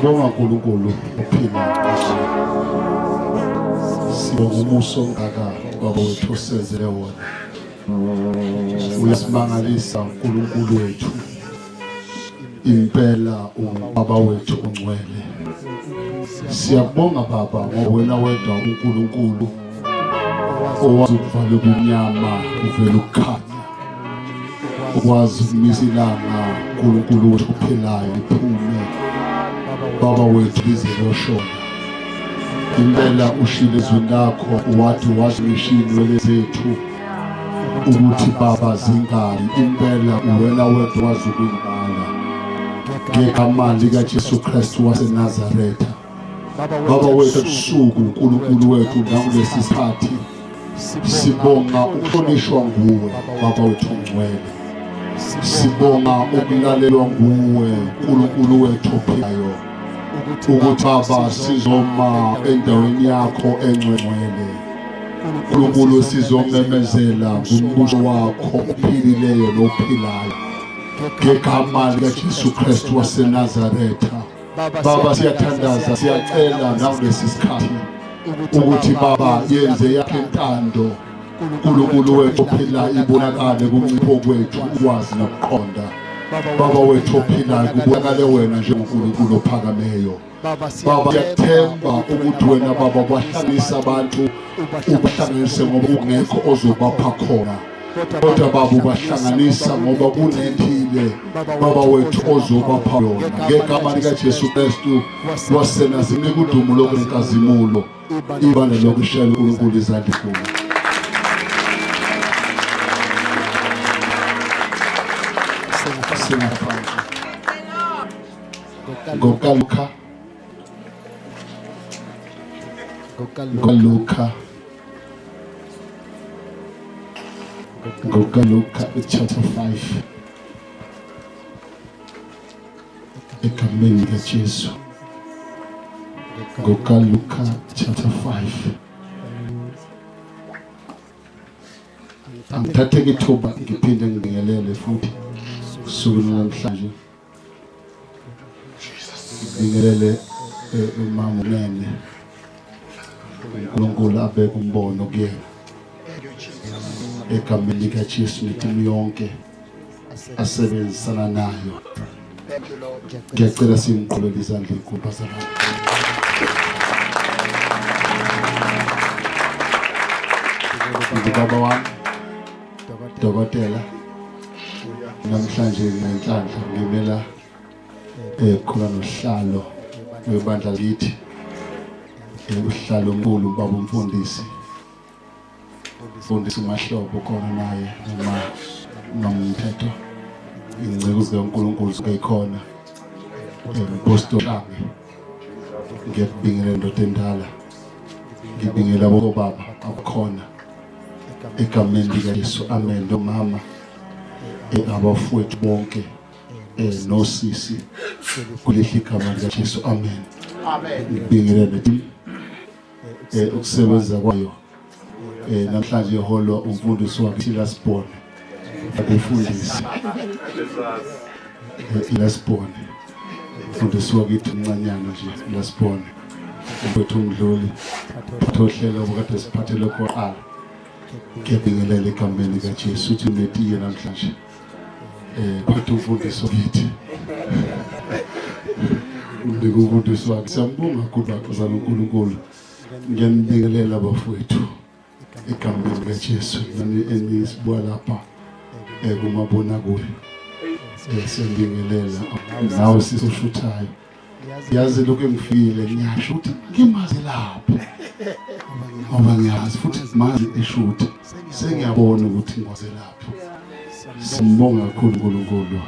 Siyabonga uNkulunkulu ophila. Sibonga umuso ongaka baba wethu osenzele wona. Uyasimangalisa uNkulunkulu wethu. Impela ubaba wethu ongcwele. Siyabonga baba ngoba wena wedwa uNkulunkulu owazi ukuvala ubumnyama uvela ukukhanya. Ukwazi ukumisa ilanga uNkulunkulu wethu ophilayo liphume. Baba wethu lizeloshona. Impela ushilo izwi lakho wathi wazimisha inwele zethu ukuthi baba zingali. Impela uwena wedwa wazi ukuyibala. Ngegama likaJesu Kristu waseNazaretha. Baba wethu ebusuku uNkulunkulu wethu ngakulesi sikhathi sibonga ukuhlonishwa nguwe baba wethu ongcwele. Sibonga ukulalelwa nguwe uNkulunkulu wethu ophilayo ukuthi baba sizoma endaweni yakho engcwele. uNkulunkulu sizomemezela ngumbuso wakho ophilileyo nophilayo ngegama likaJesu Kristu waseNazaretha. Baba siyathandaza siyacela nakulesi sikhathi ukuthi baba yenze yakhe intando uNkulunkulu wethu ophilayo ibonakale kumncipho kwethu ukwazi nokuqonda. Baba wethu ophilayo kubonakale wena njengoNkulunkulu ophakameyo. Baba siyathemba ukuthi wena baba wahlanganisa abantu ubahlanganise ngoba ungekho ozobapha khona. Kodwa baba ubahlanganisa ngoba kunethile baba wethu ozobapha yona. Ngegama likaJesu Kristu waseNazaretha kudumo lokwenkazimulo ibandla lokushela uNkulunkulu izandla kuwe. Ngokaluka chapter 5 egameni likaJesu. Ngokaluka chapter 5 angithathe ithuba ngiphinde ngibingelele futhi usuku namhlanje. Ngibingelele umama Nene uNkulunkulu abeke umbono kuyena egameni likaJesu netimu yonke asebenzisana nayo. Ngiyacela simqhubele izandla inkulu zalapha. Baba wami Dokotela namhlanje ngenhlanhla ngimela khona nohlalo webandla lithi uhlalo omkhulu baba umfundisi uMahlobo khona naye nomthetho ingcebo zikaNkulunkulu zikhona Apostle Lange. Ngiyabingelela indoda endala, ngibingelela abo baba abakhona egameni likaJesu. Amen. Nomama abafowethu bonke nosisi kuleli igama likaJesu. Amen. Ngibingelela ukusebenza kwayo namhlanje eholwa umfundisi wakhe Silasbone akufundisi Silasbone umfundisi wakithi umncanyana nje Silasbone umfowethu umdluli thohlela obukade siphathele khoqala. Ngiyabingelela egameni likaJesu uthi netiye namhlanje phatha umfundisi wakithi umfundisi wakhe. Siyambonga kuba uzana uNkulunkulu. Ngiyambingelela abafowethu egameni likaJesu enisibuka lapha kumabonakude. Siyambingelela nawe sisoshuthayo. Yazi lokho engifikile ngiyasho ukuthi ngimazi lapho ngoba ngiyazi futhi mazi eshutha sengiyabona ukuthi ngwaze lapho. Simbonga kakhulu uNkulunkulu.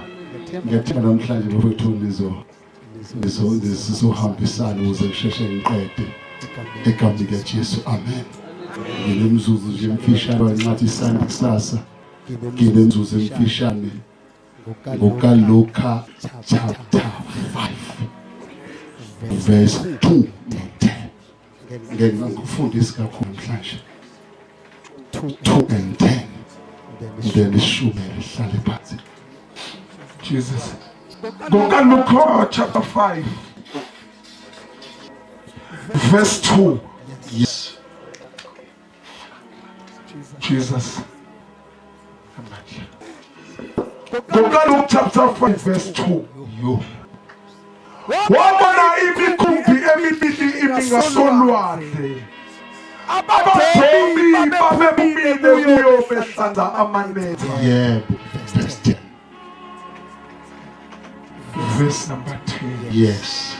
Ngiyathemba namhlanje bafowethu sizohambisana ukuze ngisheshe ngiqede egameni likaJesu. Amen. Nginemzuzu nje emfishane wancane isandi kusasa. Nginemzuzu emfishane ngokaLuka chapter 5 verse 2 ngikufundisa kakhulu namhlanje 2 and 10 then ishume lihlale phansi. Jesus. NgokaLuka chapter 5 verse 2. Yes. Jesus. Go to Luke chapter 5 verse 2. Yo. Wabona imikhumbi emibili imingasolwandle. Abathombi babemile kuyo behlanza amanetha. Yebo. Verse 10. Verse number 10. Yes.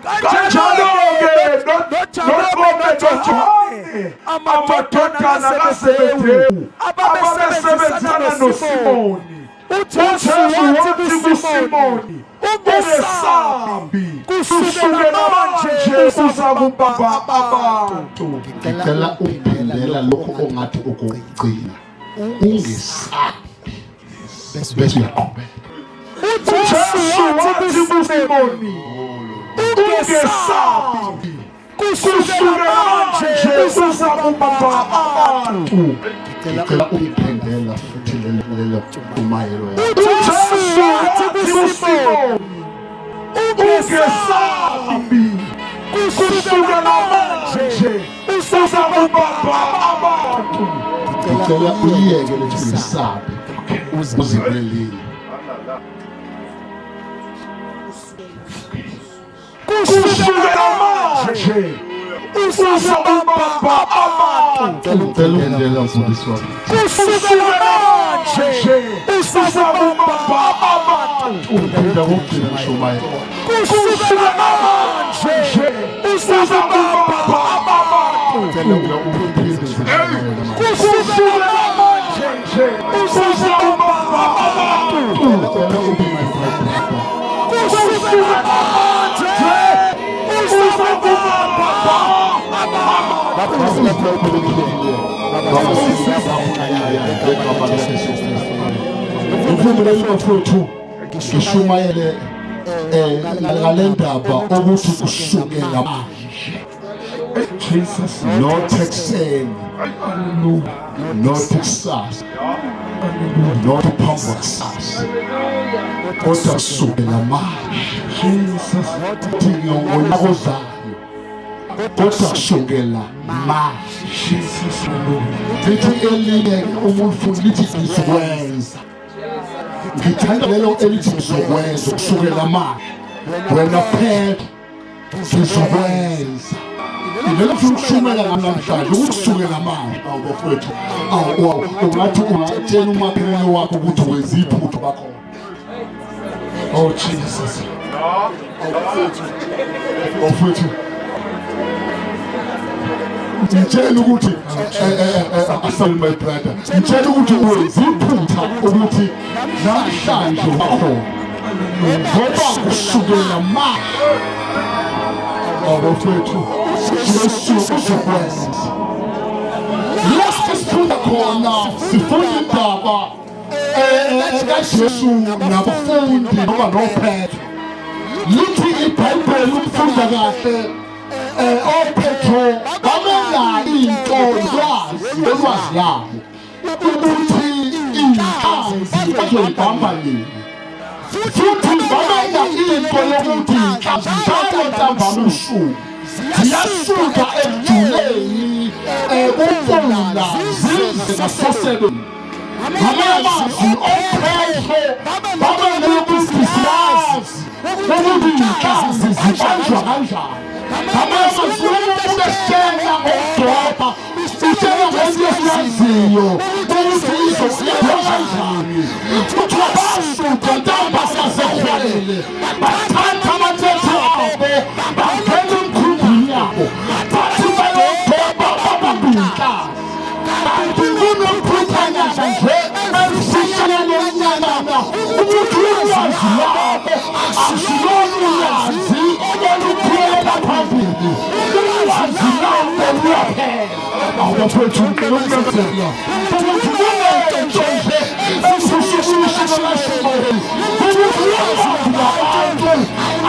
Kanjalo-ke noJobe noJohane amadodana kaZebhediya ababesebenzisana noSimoni. uJesu wathi kuSimoni, ungesabi, kusukela manje uzakubamba abantu. Ngicela uphendela lokho ongathi ukugcina. Ungesabi. Bese uyaqhubeka. uJesu wathi kuSimoni, ungesabi, kusukela manje uzakubamba abantu. Ngicela uphendela futhi lelo umayelo yakho. uJesu wathi kuSimoni, ungesabi, kusukela manje uzakubamba abantu. Ngicela uyiyeke lethi ngesabi. Uzibelelile. Kusukela manje uzakubamba abantu. Ngicela uphendela mfundisi wami. Kusukela manje uzakubamba abantu. Uphinda kokugcina ngisho umayelo. Kusukela manje uzakubamba abantu. Ngicela uphinde uzihlangane Kusukela manje uzakubamba abantu. Ngicela uphendele. Kusukela manje uzakubamba Uvumelele bafowethu ngishumayele ngale ndaba ukuthi kusukela manje Jesus, not ekuseni, not kusasa, not phambi kusasa, kodwa kusukela manje Jesus, ngiyongonyaka ozayo, kodwa kusukela manje. Jesus, Lithi elinye umuntu futhi lithi ngizokwenza. Ngithanda lelo elithi ngizokwenza kusukela manje. Wena phela ngizokwenza. Ilelo fukushumela namhlanje ukusukela manje awubafowethu. Ungathi ungatshela umakhelwane wakho ukuthi wenza iphutha bakhona. oh Jesus, Bafowethu. Ngitshela ukuthi asal my brother. Ngitshela ukuthi wenza iphutha ukuthi namhlanje bakhona. Ngoba kusukela manje. Abafowethu Yesu uzokwenza. Last sifunda khona sifunda indaba kaJesu nabafundi noma noPetro. Lithi iBhayibheli ukufunda kahle oPetro bamengayo into olwazi labo ukuthi inhlanzi bazoyibamba nini. Futhi bamenga into yokuthi inhlanzi njalo ntambama usuku ziyasuka ejuleni umfula zize nasosebeni. Ngamazwi oPetro bamengokuthi siyazi ukuthi inhlanzi zibanjwa kanjani. Ngamazwi umuntu esitshela ngokudroba usitshela ngento esiyaziyo ukuthi izokuyenza kanjani. Kuthiwa basuka ntambama sasehwalele bathatha amathethe abo bangena emkhumbini yabo bathi bayodroba babambe inhlanzi. Kanti kunomphuthanyaza nje elusishana lomnyama ukuthi ulwazi lwabo asilona ulwazi oluphelela phambili. Ulwazi lwabo luyaphela. Abafowethu ngiyokubenzela ukuthi kunento nje esusishana lashumayeli ukuthi ulwazi lwabantu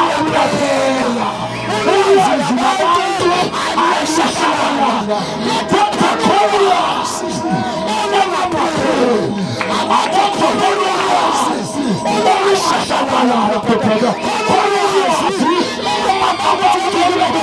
aluyaphela. Ulwazi lwabantu ayisashabalala. Abantu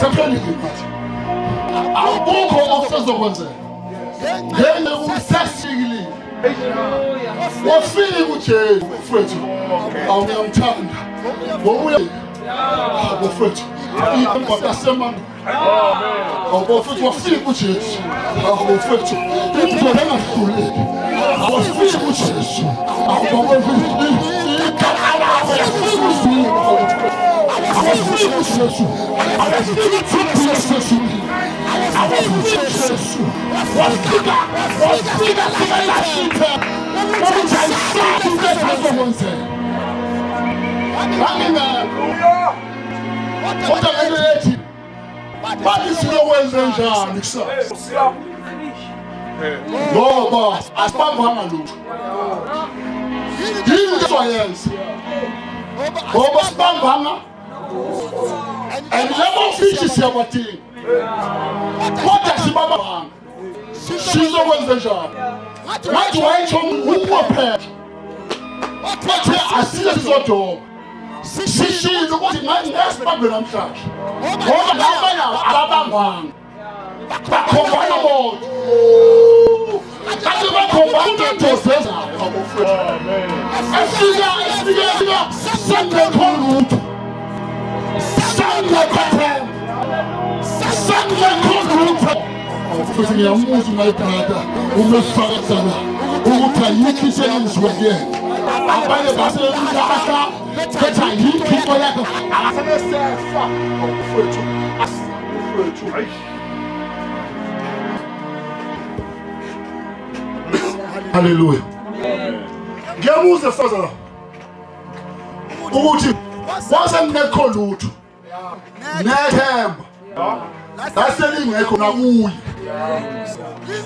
sephelile manje. Akukho okusezokwenzeka. Ngeke usesikile. Wafika uJesu mfowethu. Awuyamthanda. Ngobuye. Mfowethu. Indoda semanga. Mfowethu wafika uJesu. Mfowethu. Indoda engahluleki. Wafika uJesu. Ngoba asibambanga lutho. Yini soyenza? Ngoba sibambanga. And level fish siyabathini. Kodwa sibambanga. Sizokwenza njani? Wathi wayetsho ukuphepha. Wathi asile sizodoba. Sishilo ukuthi ngesibambe namhlanje. Ngoba labanye ababambanga. Bakhombana bodwa. Kathi bakhombana ntozezayo abofethu. Afika sengekho lutho. Sengekho lutho. Futhi ngiyamuzwa my brother umefakazana ukuthi ayikho isenziwe kuyena. Abanye baselulahla bethi ayikho into yakho akasesefa abofethu. Hallelujah. Ngiyabuza fazana ukuthi wasengekho lutho nethemba laselingekho nakuye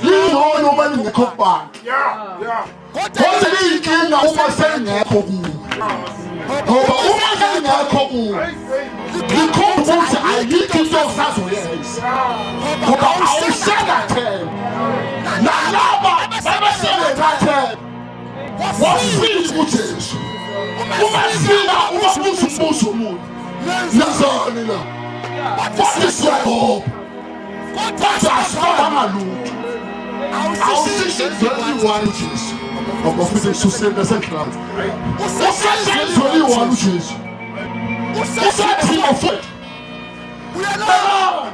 lingcono uma lingekho kubantu kodwa liyinkinga uma selingekho kuye ngoba uma selingekho kuye likhomba ukuthi ayikho into osazoyenza ngoba awuselathemba nalaba babeselengathemba wafika uJesu umafika umabuza umbuzo umuntu yazani la wasisiyakho kodwa asibanga lutho awusishizeli wani uJesu ngoba futhi ususenda senhlala usishizeli wani uJesu usathi mfowethu uyalala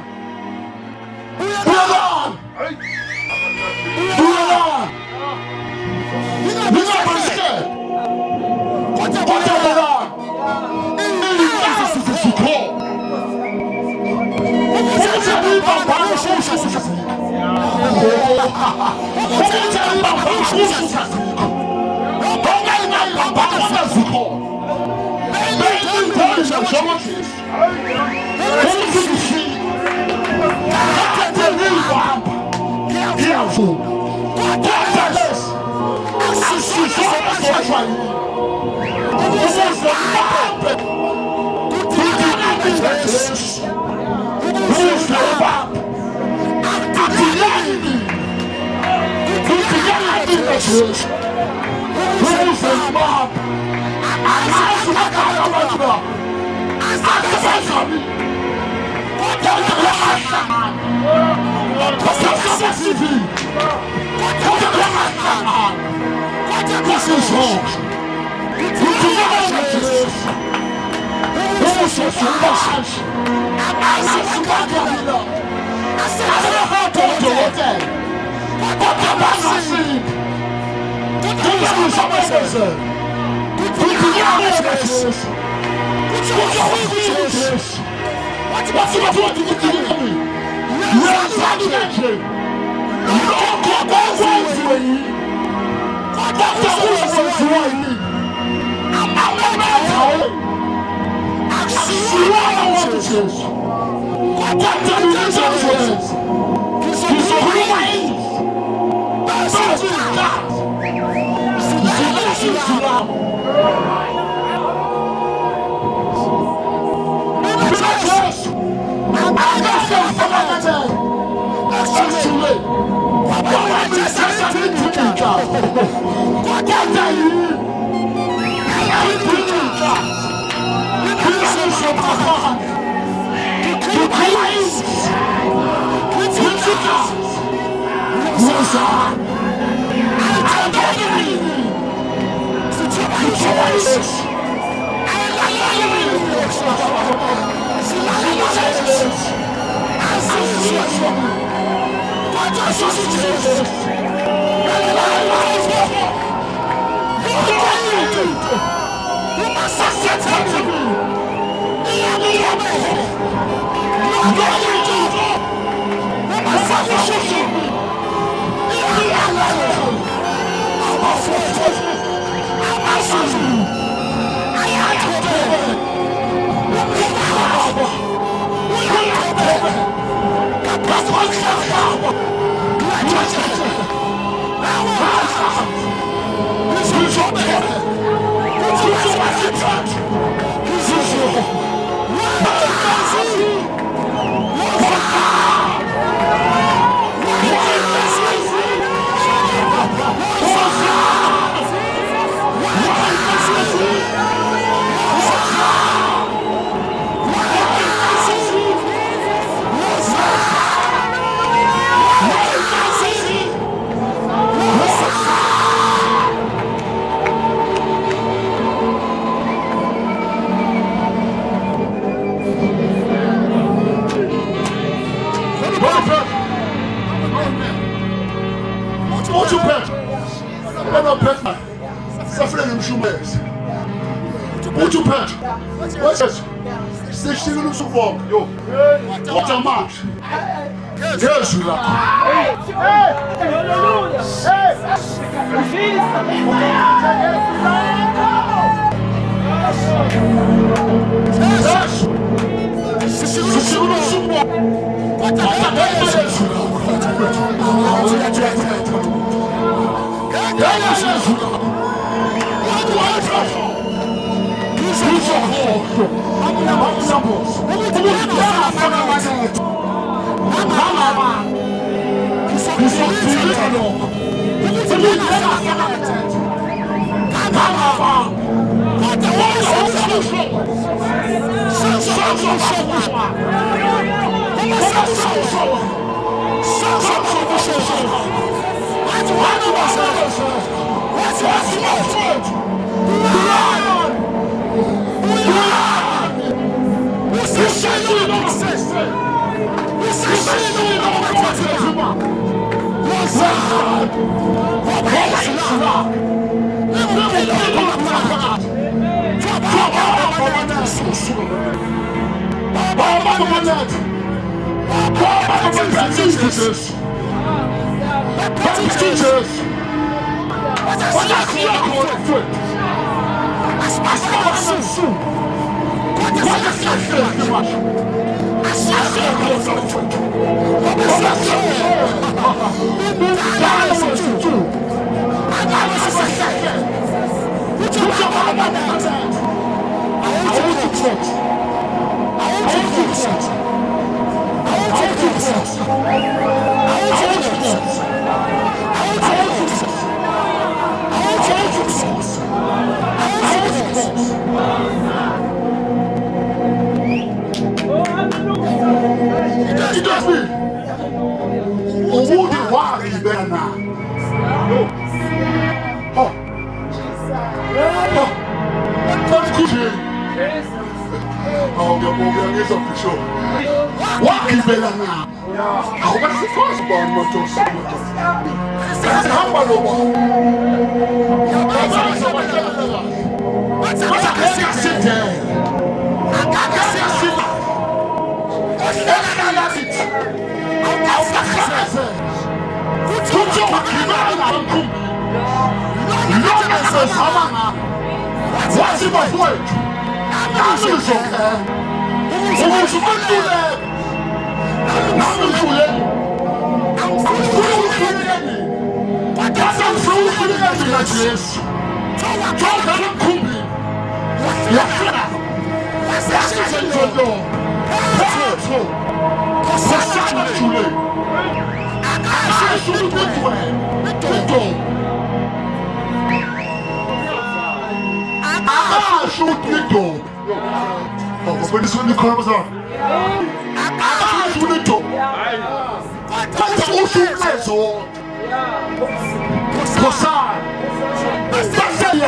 You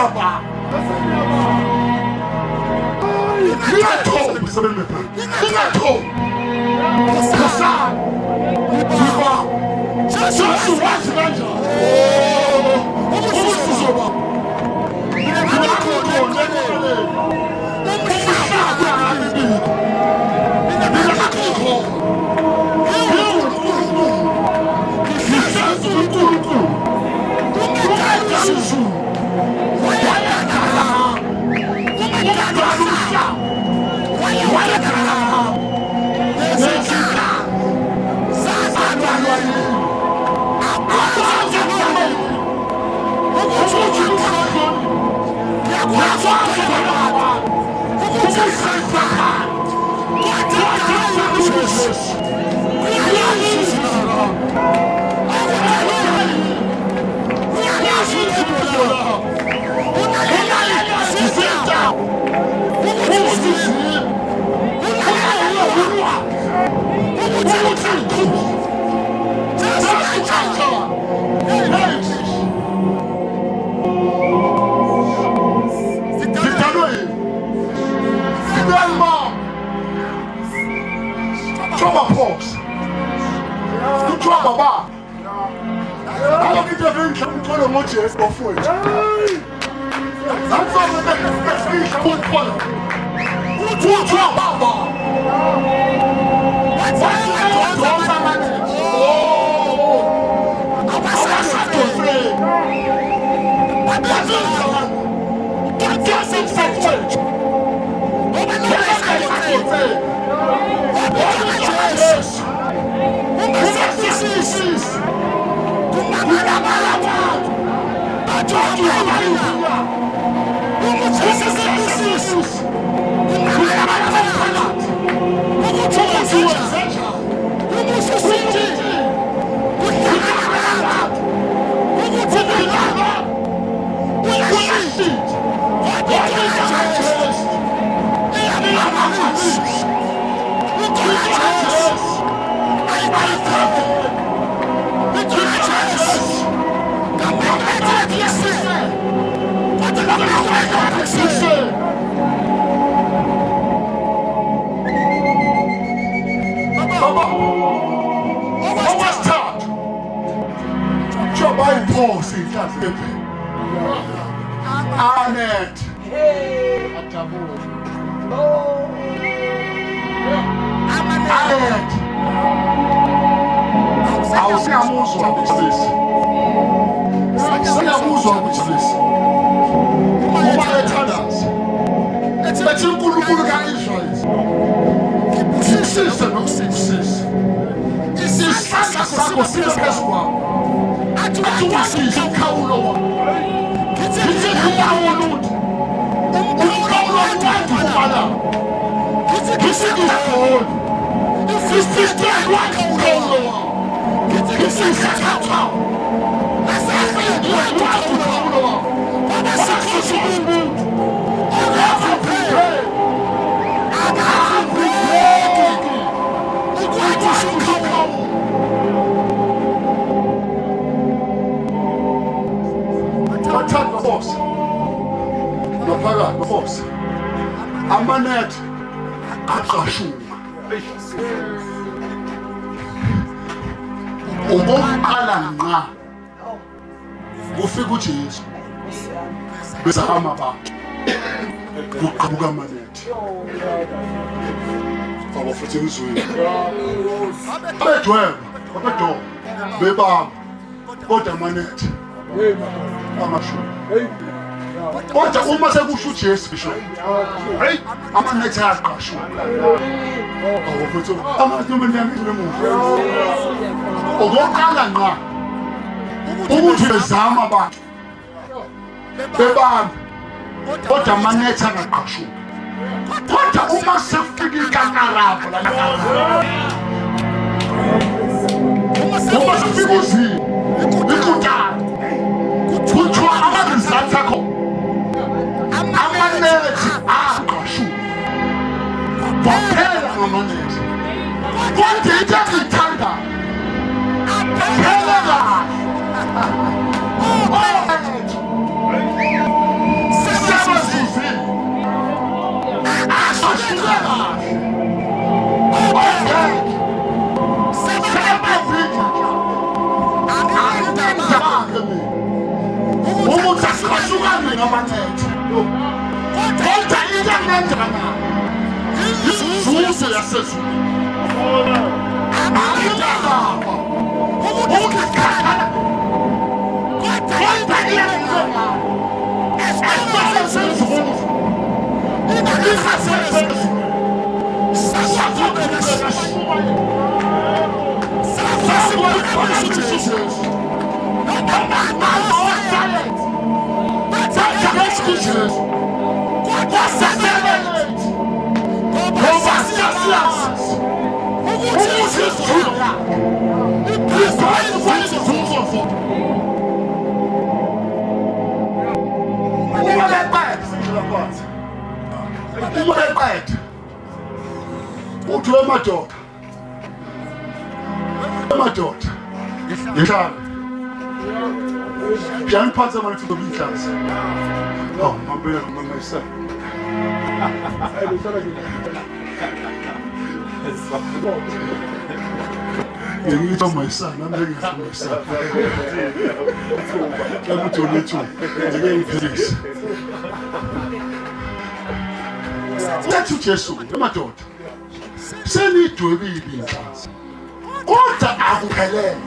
Esengiyaba. Ngiyathola emsebenzini webhanki. Ngiyathola. Kusasa. Yiba. Sasa wathi kanjani? Ubusizo baba. Ngiyakhola njengoba. Umhlaba ngami. Ngiyakhola. Yes, go for it. That's all the best fish I would follow. What's your baba? What's Anet. Anet. Awusiyamuzwa ukuthi lesi. Siyamuzwa ukuthi lesi. Uma ethandaza. Ethi uNkulunkulu kaIsrayeli. Sisise nokusisisa. Isandla sakho sibe phezu kwakho. Athi wasizwa ukhawulo wakho. Kithi khawulo. Umkhawulo wakho ubala. Kithi khawulo. Kithi wakho ukhawulo wakho. Kithi sakhatha. Asafike wakho ukhawulo wakho. Asafike. Boss, amanet aqashuma. Uboqala nqa. Ufika uJesu. Bese amaba. Uqhabuka amanet. Baba futhi ngizwile. Abedweba, abedo. Bebaba. Kodwa amanet. Amashumi. Kodwa uma sekusho uJesu bisho. Hey, amanet ayaqashuma. Awufethu amantombazane ngemuva. Okoqala nqa. Ukuthi bezama abantu. Bebamba. Kodwa amanet angaqashuma. Kodwa uma sefika ikankarabo la. Uma sefika uzi. Ikutana. Kuthiwa amabizatha akho. Amanet aqashuma. Baphela ngamanet. Kodwa into engithanda. Phela. imibuzo yasezulu amangilaba ukuthi khala kodwa iyangizona esifana sezulu ingakasezulu uthi wemadoda ngihlala ngiyangiphatha manje ngomhlazi mambela ngomamisa ngithi myself nami ngiyifundisa uJolethu ngeke ngiphilise Thathu Jesu emadoda senidwebile inhlanzi kodwa akuphelele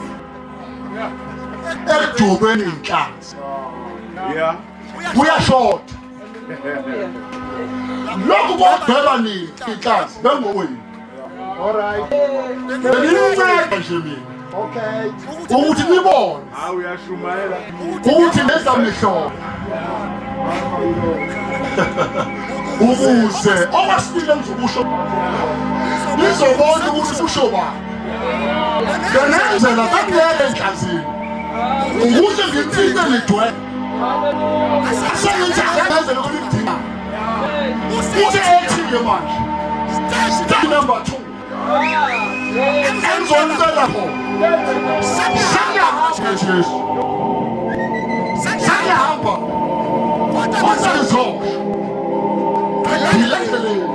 edubeni inhlanzi uyashota lokhu kodweba ni inhlanzi bengowenu alright beninceda nje mina okay ukuthi nibone uyashumayela ukuthi neza mihlobo ukuze okwasibile ngizokusho nizobona ukuthi kusho bani ngenenzela kakulele enhlazini ukuze ngimfike nidwe sengenza ukuthi ngidinga uthi ethile manje step number 2 engizongicela sayahamba kodwa izosho Ilekele.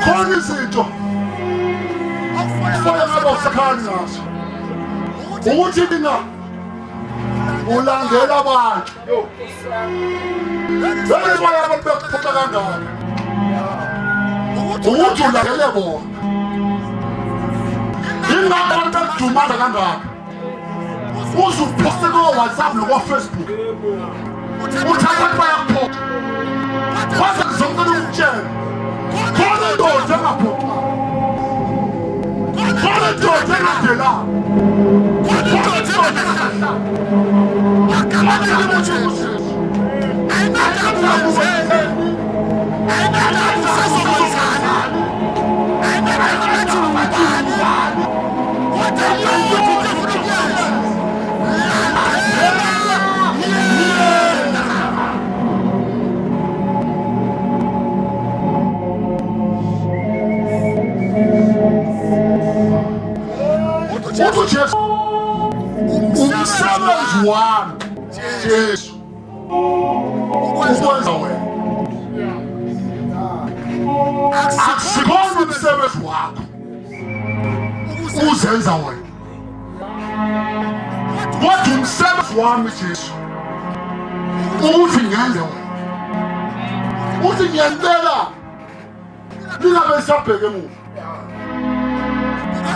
khona izinto kufanele ngabe usakhani ngazo ukuthi mina ulandela abantu bese abantu bekuphoxa kangaka ukuthi ulandele bona ingakho abantu bekudumana kangaka uze uposte ko-WhatsApp noko-Facebook uthi abantu bayakuphoxa kwaze ngizongcela ukutshela khona indoda engaphoxanga khona indoda engadelayo khona indoda engahlala umsebenzi wami Jesu ukwenza wena akusikhona umsebenzi wakho uzenza wena kodwa umsebenzi wami Jesu ukuthi ngenze wena uthi ngiyentela ningabe sabheke emuva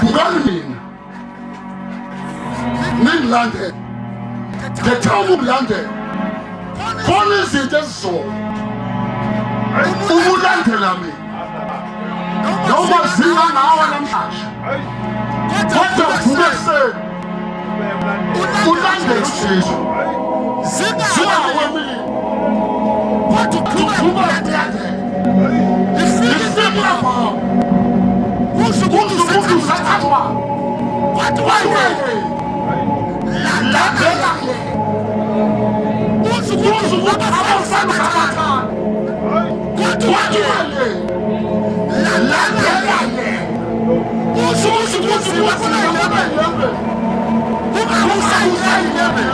bukani mina ningilandele ngethanda ukulandela khona izinto ezizona ukulandela mina noma zinga ngawe namhlanje kodwa vuka ekuseni ulandele uJesu zingawe mina kodwa vuka ulandele isimla baba umuntu usathathwa landela uzukuthi abafana abathana kodwa landela uzukuthi wafuna yembe ungamusayi yembe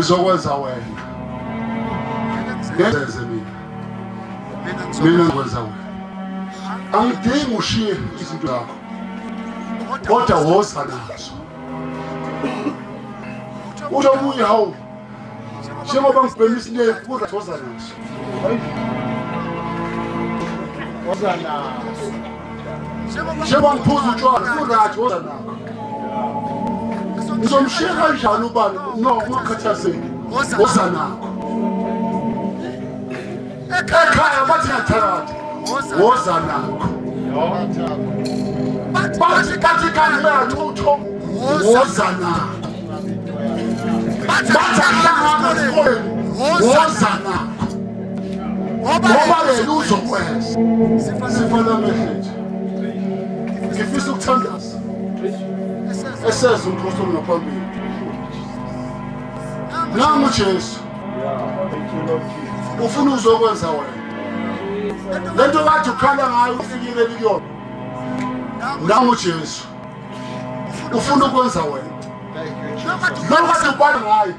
ngizokwenza wena ngenzeze mina ngikwenza wena angidingi ushiye izinto zakho kodwa woza nazo uzobuya hawu njengoba ngibhema isinefu kodwa woza nazo njengoba ngiphuza utshwala kurathi woza nakho ngizomshiya kanjani ubani no ungakhathazeki woza nakho ekhaya bathi ngathakathi woza nakho bathi kanti lutho woza nakho bathi ahlangana esikoleni woza nakho ngoba yena uzokwenza sifana mehlethi ngifisa ukuthandaza eseza umpostoli ngaphambili nami uJesu ufuna uzokwenza wena lento kade ukhala ngayo ufikile kuyona nami uJesu ufuna ukwenza wena noma kade ubhala ngayo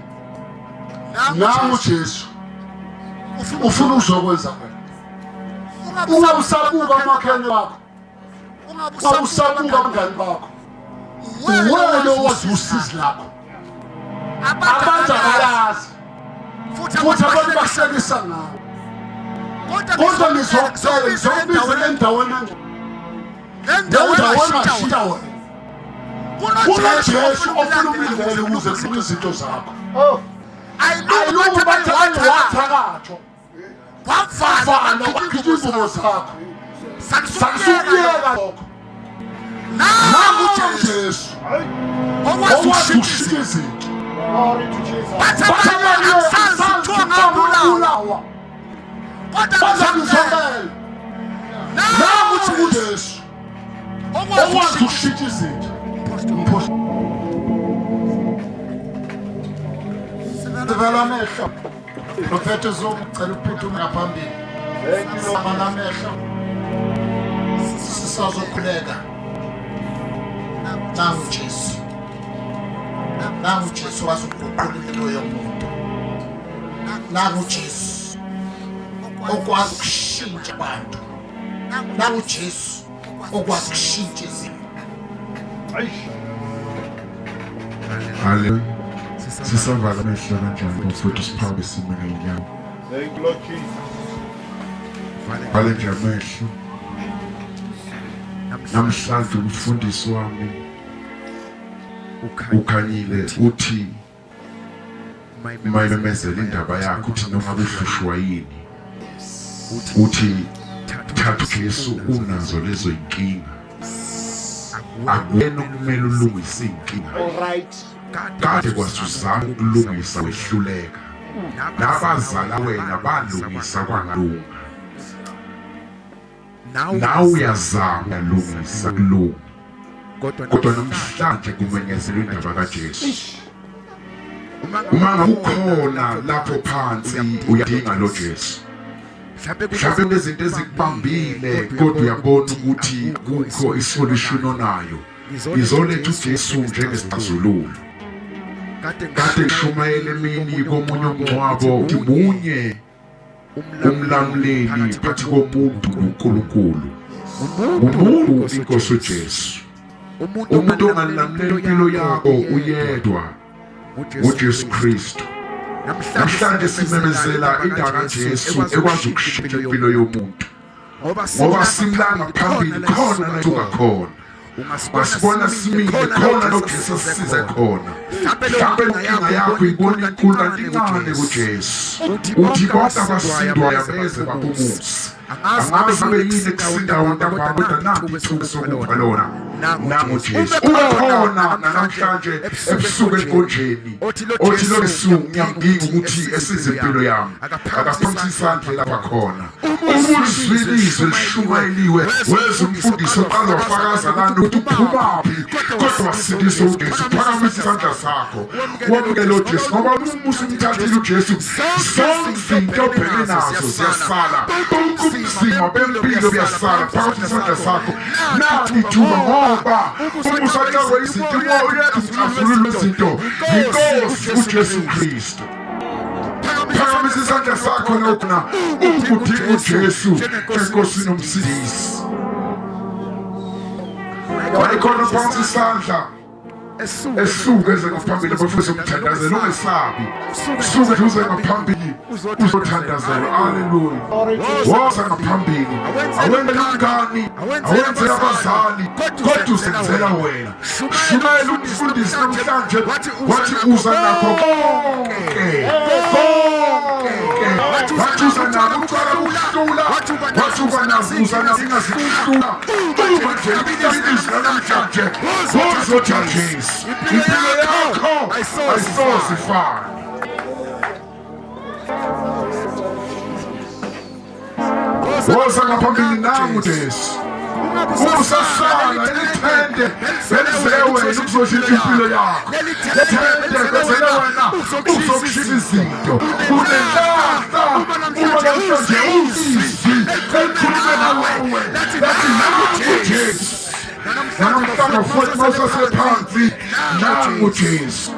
nami uJesu ufuna uzokwenza wena ungabusabuka amakhane wakho ungabusabuka abangani bakho wena owazi usizi lakho abantu abalazi futhi abantu bahlekisa ngawo kodwa ngizokutshela ngizokubiza endaweni endaweni mashinda wena kunoJesu ofuna ukulindele ukuze kuhlule izinto zakho ayiluku bathi wathakatho wafana wakhipha izinto zakho sakusukuyeka lokho nami uJesu okwazi ukushintsha izinto bathi abanye asazi kuthiwa ngabulawa kodwa ngizomela nawe uthi uJesu okwazi ukushintsha izinto. Sivela amehlo Prophet uzocela ukuphuthume ngaphambili. Samana amehlo sisazokhuleka. Nangu Jesu. Nangu Jesu wazoguqula impilo yomuntu. Nangu Jesu okwazi ukushintsha abantu. Nangu Jesu okwazi ukushintsha izinto. Hallelujah. Sisavala amehlo kanjani mfuthu siphambe isimo ngeenyawo. Thank you, Lord Jesus. Vale nje amehlo. Namhlanje umfundisi wami ukhanyile uthi mayimemezela indaba yakho uthi noma kuhlushwa yini. Uthi thatha uJesu unazo lezo inkinga. Akuyena okumele ulungise inkinga. Alright. Kade kwasuzama ukulungisa wehluleka. Nabazala wena balungisa kwangalunga. Nawe uyazama uyalungisa kulunga. Kodwa namhlanje kumenyezela indaba kaJesu. Uma ukhona lapho phansi uyadinga lo Jesu. Mhlawumbe kunezinto ezikubambile kodwa uyabona ukuthi kukho isolution onayo. Izoletha uJesu njengesixazululo. Kade shumayele emini komunye umngcwabo uthi munye umlamleli phakathi komuntu noNkulunkulu. Umuntu inkosi uJesu. Umuntu ongalamleli impilo yakho uyedwa uJesu Kristu. Namhlanje simemezela indaba kaJesu ekwazi ukushintsha impilo yomuntu. Ngoba simlanga phambili khona la ungakhona. Ungasibona simile khona lokho sesize khona. Mhlawumbe inkinga yakho ibona inkulu kanti incane kuJesu. Uthi kodwa abasindwa yabeze bapumuze. Angabe babe yini ekusindayo ntambama kodwa nanti ithuba sokupha lona. Nangu Jesu. Ukhona namhlanje ebusuku enkonjeni. Othi lo Jesu ngiyambinga ukuthi esize impilo yami. Akaphakamisa isandla lapha khona. Umuzwilizwe lishumayeliwe weza umfundisi oqala wafakaza lana ukuthi uphumaphi kodwa wasindisa uJesu. Phakamisa isandla sakho. Wamukela uJesu ngoba umusa umthathile uJesu. Zonke izinto obhekene nazo ziyasala. Ubunzima bempilo buyasala. Phakamisa isandla sakho. Nathi ithuba ngoba umusa wakho izinto uyazixazulula izinto. Inkosi uJesu Kristu. Phakamisa isandla sakho nokuna ukudinga uJesu enkosi nomsindisi. Wayikhona phansi isandla esuke eze ngaphambili abafisa umthandazelo ungesabi. Suke nje uze ngaphambili uzothandazela. Haleluya. Woza ngaphambili. Awenze umngani, awenze abazali kodwa usenzela wena. Shumayela umfundisi namhlanje wathi uza nakho konke. Wathi uza nako uqala ukuhlula. Wathi uba navuza nasingasihlula. Uma nje imfundisi namhlanje uzojudges. Impilo yakho ayisozifana. Woza ngaphambili nangu Jesu. Usasala lithende benzele wena ukuzoshintsha impilo yakho. Lithende benzele wena uzokushintsha izinto. Unenhlanhla uma namhlanje uzizwi ekhulume nawe. Lathi nangu Jesu. Namhlanje futhi mawusasephansi nangu Jesu.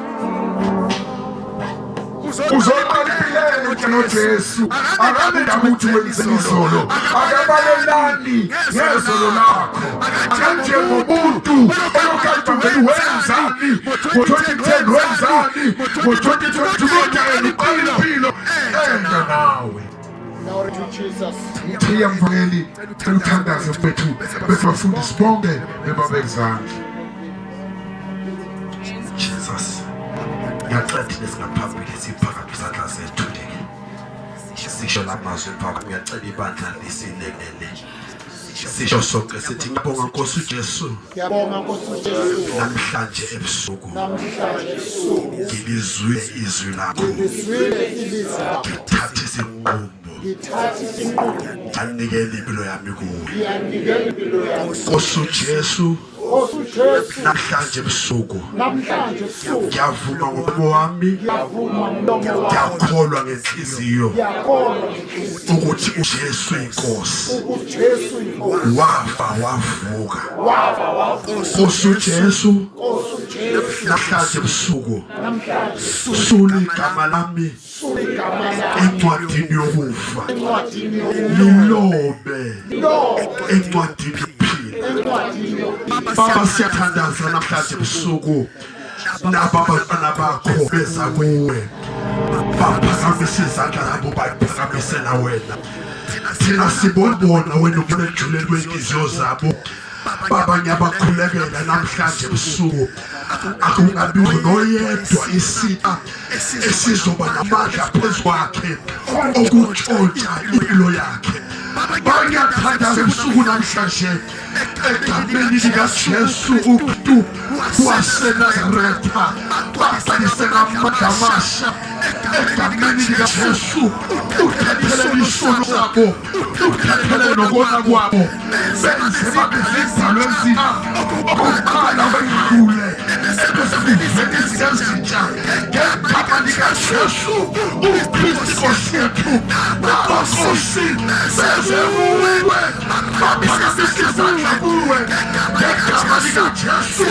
Uzoqaliphelele noJesu. Akabe ukuthi wenze izolo. Akabalelani ngezolo lakho. Akanje ngomuntu oyokade wenzani. Ngo-2010 wenzani. Ngo-2021 uqala impilo enda nawe. Ngithiya mvangeli uthandaze mfethu bese bafundisi bonke bebabe izandla. Jesus. Ngiyacela lesingaphambili siphakathi isandla sethu nje. Sisho lamazwi phakathi ngiyacela ibandla lisilekele. sisho sonke sithi ngibonga Nkosi uJesu Ngiyabonga Nkosi uJesu. namhlanje ebusuku Namhlanje ebusuku ngilizwile izwi lakho ngizwile ilizwi lakho. ngithatha izinqumo Ngithatha isinqumo. nganikela impilo yami kuwe Ngiyanikela impilo yami. Nkosi uJesu Nkosi uJesu. namhlanje ebusuku Namhlanje ebusuku ngiyavuma ngomoya wami ngiyavuma ngomlomo wami. ngiyakholwa ngenhliziyo Ngiyakholwa ukuthi uJesu inkosi ukuthi Jesu inkosi. wafa wavuka Wafa wavuka. Nkosi uJesu Nkosi uJesu. namhlanje ebusuku Namhlanje sula igama lami sula igama lakho encwadini yokufa encwadini yokufa. lilobe Lo encwadini yokuphila encwadini yokufa. Baba siyathandaza namhlanje ebusuku naba abantwana bakho beza kuwe baphakamise izandla zabo bayiphakamisela wena thina sibona wena ubunejuleni kwenhliziyo zabo Baba ngiyabakhulekela namhlanje ebusuku akungabi noyedwa isitha esizoba namandla phezu kwakhe okutshontsha impilo yakhe Ngiyathandaza ebusuku namhlanje egameni likaJesu umuntu waseNazaretha baqalise ngamandla amasha egameni likaJesu uthathele isono sabo uthathele nokona kwabo benze babe zizalo ezina okokuqala wedlule ebesifundiseni ezintsha ngegama likaJesu uKristu Nkosi yethu nabakosi beze kuwe baphakamise izandla kuwe ngegama likaJesu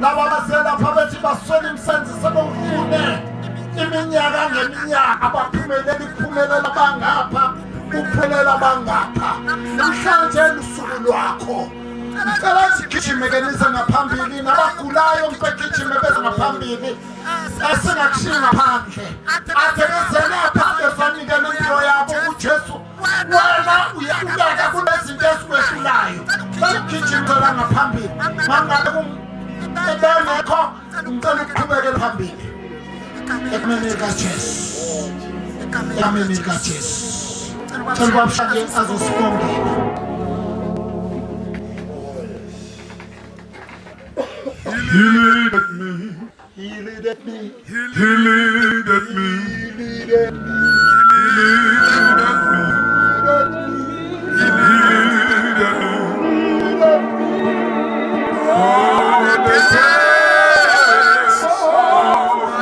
Laba baselapha bethi baswele imisenzi sebewufune iminyaka ngeminyaka abaphumelela ikuphumelela bangapha kuphumelela bangapha namhlanje lusuku lwakho ngicela sigijime ke nize ngaphambili nabagulayo ngibegijime beze ngaphambili esingakushiyi ngaphandle athekezelapha besanikela impilo yabo uJesu wena uyakudaka kunezinto ezikwehlulayo begijimela ngaphambili mangabe ebengekho ngicela ukuqhubekela phambili ekumeni likaJesu ekumeni likaJesu cela babshake azosibongela He leaded me. He leaded me. He leaded me. He leaded me. He leaded me. He leaded me. Oh, the best of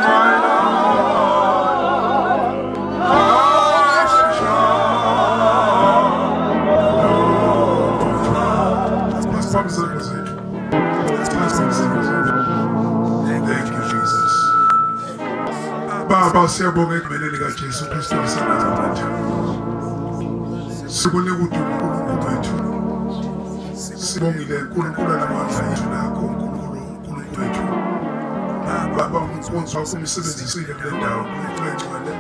my life. Let's pump some music. Let's pump some music. Thank you, Jesus. Baba siyabonga ekubeleni kaJesu Kristu waseNazaretha. Sibone ukuthi uNkulunkulu wethu. Sibongile uNkulunkulu namandla ethu lakho uNkulunkulu wethu. Baba umkhonto wakho umsebenzisile kule ndawo ngicwele.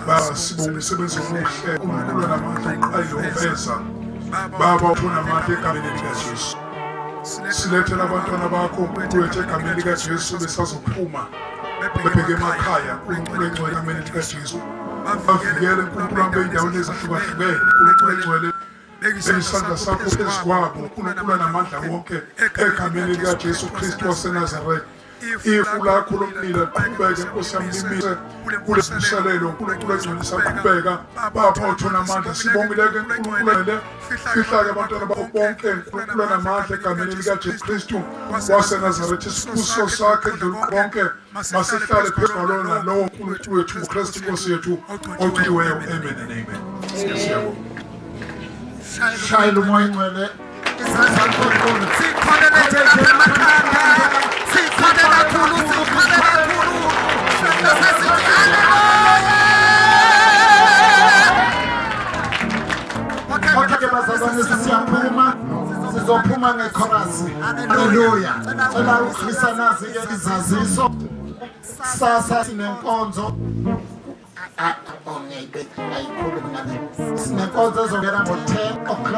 Baba sibonga umsebenzi omuhle uNkulunkulu namandla uqayile uveza. Baba uphuna amandla egameni likaJesu. Silethela abantwana bakho kuwethu egameni likaJesu besazophuma bebheke emakhaya uNkulunkulu engcwele egameni likaJesu. Bavikele uNkulunkulu abeyindaweni ezahlukahlukene uNkulunkulu engcwele isandla sakho phezu kwabo uNkulunkulu namandla wonke egameni likaJesu Kristu waseNazaretha. Ifu lakho lomlilo qhubeke Nkosi yami limise kule sibusalelo uNkulunkulu engcolisa qhubeka bapha uthona amandla sibongileke uNkulunkulu fihlake abantwana bakho bonke uNkulunkulu namandla egameni likaJesu Kristu waseNazaretha isibuso sakhe ndluqonke masihlale phezu kwalo nalowo uNkulunkulu wethu uKristu Nkosi yethu ogciweyo amen and amen. Siyabonga. Shayela umoya ingcwele izandla enkulu siyaphuma sizophuma ngekhorasi haleluya cela ukhulisa nazi ke izaziso sasa sinenkonzo sinenkonzo ezongena ngo-10 o'clock